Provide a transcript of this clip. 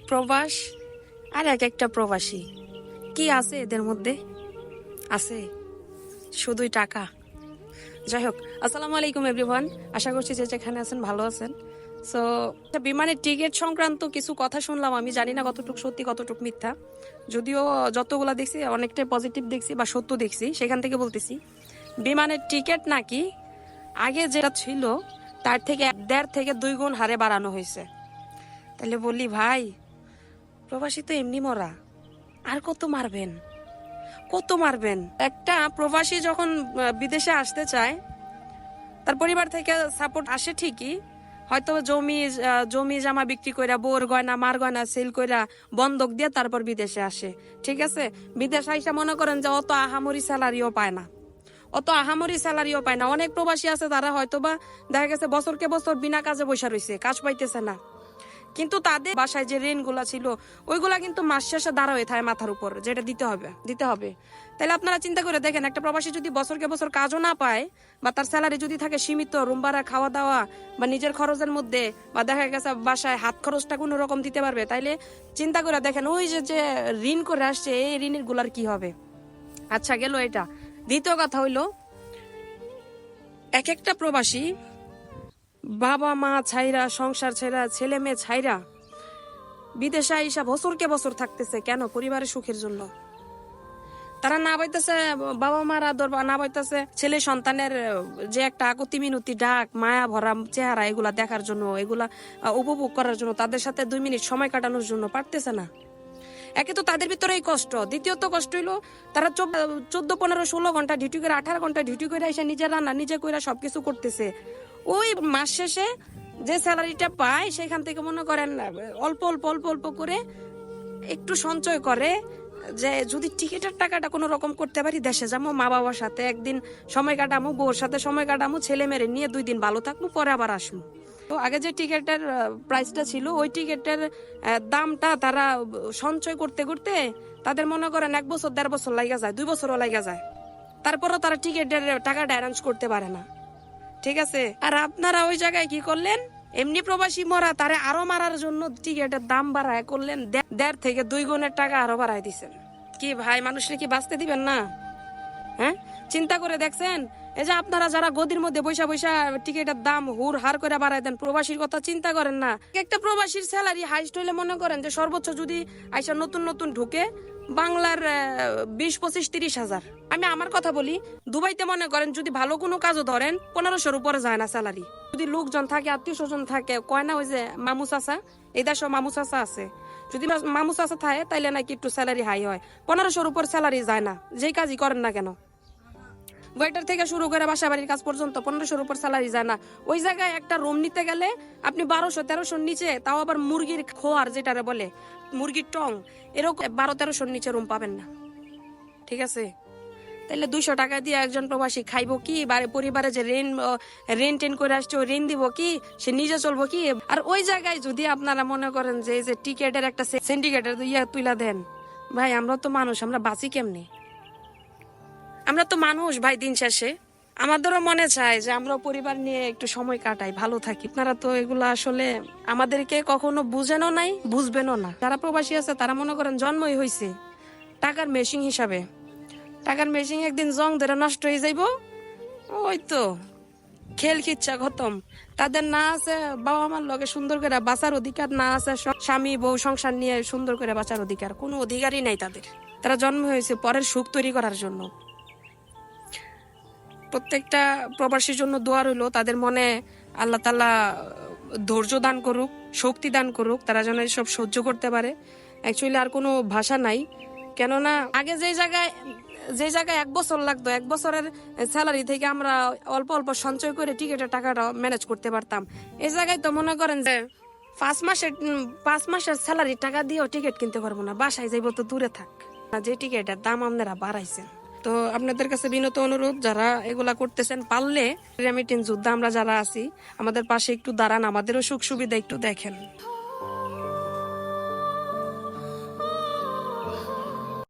প্রবাস আর এক একটা প্রবাসী, কি আছে এদের মধ্যে? আছে শুধুই টাকা। যাই হোক, আসসালামু আলাইকুম এভরিওয়ান, আশা করছি যে যেখানে আছেন ভালো আছেন। সো বিমানের টিকিট সংক্রান্ত কিছু কথা শুনলাম, আমি জানি না কতটুকু সত্যি কতটুকু মিথ্যা, যদিও যতগুলা দেখছি অনেকটাই পজিটিভ দেখছি বা সত্য দেখছি, সেখান থেকে বলতেছি বিমানের টিকিট নাকি আগে যেটা ছিল তার থেকে 1.5 থেকে 2 গুণ হারে বাড়ানো হয়েছে। তাহলে বললি ভাই, প্রবাসী তো এমনি মরা, আর কত মারবেন কত মারবেন? একটা প্রবাসী যখন বিদেশে আসতে চায়, তার পরিবার থেকে সাপোর্ট আসে ঠিকই, হয়তো জমি জামা বিক্রি কইরা, বোর গয়না মার গয়না সেল কইরা, বন্ধক দিয়ে তারপর বিদেশে আসে, ঠিক আছে। বিদেশ আইসা মনে করেন যে অত আহামরি স্যালারিও পায় না, অনেক প্রবাসী আছে তারা হয়তো বা দেখা গেছে বছরকে বছর বিনা কাজে বসে রয়েছে, কাজ পাইতেছে না, কিন্তু তাদের বাসায় যে ঋণ গুলা ছিল ওইগুলা কিন্তু মাস শেষে দাঁড়া হয়ে থাকে মাথার উপর, যেটা দিতে হবে। তাহলে আপনারা চিন্তা করে দেখেন, একটা প্রবাসী যদি বছরকে বছর কাজও না পায়, বা তার স্যালারি যদি থাকে সীমিত, রুম ভাড়া, খাওয়া দাওয়া বা নিজের খরচের মধ্যে, বা দেখা গেছে বাসায় হাত খরচটা কোনো রকম দিতে পারবে, তাইলে চিন্তা করে দেখেন ওই যে ঋণ করে আসছে, এই ঋণের গুলার কি হবে? আচ্ছা, গেল এটা। দ্বিতীয় কথা হইলো, এক একটা প্রবাসী বাবা মা ছাইরা, সংসার ছাইরা, ছেলে মেয়ে ছাইরা বিদেশে আইসা বছরকে বছর থাকতেছে। কেন? পরিবারের সুখের জন্য। তারা না পাইতেছে বাবা মার আদর, বা না পাইতেছে ছেলে সন্তানের যে একটা আকতি মিনতি ডাক, মায়া ভরা চেহারা, এগুলা দেখার জন্য, এগুলা উপভোগ করার জন্য, তাদের সাথে 2 মিনিট সময় কাটানোর জন্য পারতেছে না। একে তো তাদের ভিতরে এই কষ্ট, দ্বিতীয়ত কষ্ট হইলো তারা 14, 15, 16 ঘন্টা ডিউটি করে, 18 ঘন্টা ডিউটি করে এসে নিজের রান্না নিজে করে সবকিছু করতেছে। ওই মাস শেষে যে স্যালারিটা পায় সেখান থেকে মনে করেন অল্প অল্প অল্প অল্প করে একটু সঞ্চয় করে, যে যদি টিকিটের টাকাটা কোনো রকম করতে পারি, দেশে যাবো, মা বাবার সাথে একদিন সময় কাটামো, বউর সাথে সময় কাটামো, ছেলে মেরে নিয়ে 2 দিন ভালো থাকবো, পরে আবার আসবো। তো আগে যে টিকিটের প্রাইসটা ছিল, ওই টিকিটের দামটা তারা সঞ্চয় করতে করতে তাদের মনে করেন 1 বছর 1.5 বছর লাগা যায়, 2 বছরও লাগা যায়, তারপরও তারা টিকিটের টাকাটা অ্যারেঞ্জ করতে পারে না, ঠিক আছে। আর আপনারা ওই জায়গায় কি করলেন? এমনি প্রবাসী মরা, তারে আরো মারার জন্য টিকিটের দাম বাড়ায় করলেন 1.5 থেকে 2 গুণের টাকা আরো বাড়ায় দিচ্ছেন। কি ভাই, মানুষকে কি বাঁচতে দিবেন না? হ্যাঁ, চিন্তা করে দেখছেন? এই যে আপনারা যারা গদির মধ্যে বৈশা বৈশা টিকিটের দাম হুর হার করে বাড়ায় দেন, প্রবাসীর কথা চিন্তা করেন না। একটা প্রবাসীর স্যালারি হাইস্ট হইলে মনে করেন যে সর্বোচ্চ যদি আইসা নতুন নতুন ঢুকে বাংলার 20, 25, 30 হাজার। আমি আমার কথা বলি, দুবাইতে মনে করেন যদি ভালো কোনো কাজও ধরেন 1500-র উপরে যায় না স্যালারি। যদি লোকজন থাকে, আত্মীয় স্বজন থাকে, কয় না ওই যে মামু চাচা, এই দেশে মামু চাচা আছে, যদি মামু চাচা থাকে তাইলে নাকি একটু স্যালারি হাই হয়। 1500-র উপর স্যালারি যায় না, যেই কাজই করেন না কেন। ওয়েটার থেকে শুরু করে বাসা বাড়ির কাজ পর্যন্ত 1500-র উপর স্যালারি যায় না। ওই জায়গায় একটা রুম নিতে গেলে আপনি 1200-1300-র নিচে, তাও আবার মুরগির খোয়ার যেটারে বলে, মুরগির টং, এরকম 1200-1300-র নিচে রুম পাবেন না, ঠিক আছে। তাইলে 200 টাকা দিয়ে একজন প্রবাসী খাইবো কি? পরিবারে যে রেন্ট টেন করে আসছে, ওই ঋণ দিব কি? সে নিজে চলবো কি? আর ওই জায়গায় যদি আপনারা মনে করেন যে এই যে টিকেটের একটা সিন্ডিকেটের তুইলা দেন, ভাই আমরা তো মানুষ, আমরা বাঁচি কেমনে? আমরা তো মানুষ ভাই, দিন শেষে আমাদেরও মনে চায় যে আমরা পরিবার নিয়ে একটু সময় কাটাই, ভালো থাকি। আপনারা তো এগুলো আসলে আমাদেরকে কখনো বুঝেনও নাই, বুঝবেনও না। যারা প্রবাসী আছে তারা মনে করেন জন্মই হয়েছে টাকার মেশিন হিসাবে। টাকার মেশিন একদিন জং ধরে নষ্ট হয়ে যাইব, ওই তো খেল খিচ্ছা খতম। তাদের না আছে বাবা মার লগে সুন্দর করে বাঁচার অধিকার, না আছে স্বামী বউ সংসার নিয়ে সুন্দর করে বাঁচার অধিকার, কোনো অধিকারই নাই তাদের। তারা জন্ম হয়েছে পরের সুখ তৈরি করার জন্য। প্রত্যেকটা প্রবাসীর জন্য দোয়া রইল, তাদের মনে আল্লাহ তাআলা ধৈর্য দান করুক, শক্তি দান করুক, তারা যেন এসব সহ্য করতে পারে। অ্যাকচুয়ালি আর কোনো ভাষা নাই। কেননা আগে যে জায়গায় 1 বছর লাগতো, 1 বছরের স্যালারি থেকে আমরা অল্প অল্প সঞ্চয় করে টিকিটের টাকাটা ম্যানেজ করতে পারতাম। এই জায়গায় তো মনে করেন যে 5 মাসের স্যালারি টাকা দিয়েও টিকিট কিনতে পারবো না, বাসায় যাইবো তো দূরে থাক। যে টিকিটের দাম আপনারা বাড়াইছেন, তো আপনাদের কাছে বিনত অনুরোধ, যারা এগুলা করতেছেন পারলে রেমিটেন্স যোদ্ধা আমরা যারা আছি, আমাদের পাশে একটু দাঁড়ান, আমাদেরও সুখ সুবিধা একটু দেখেন।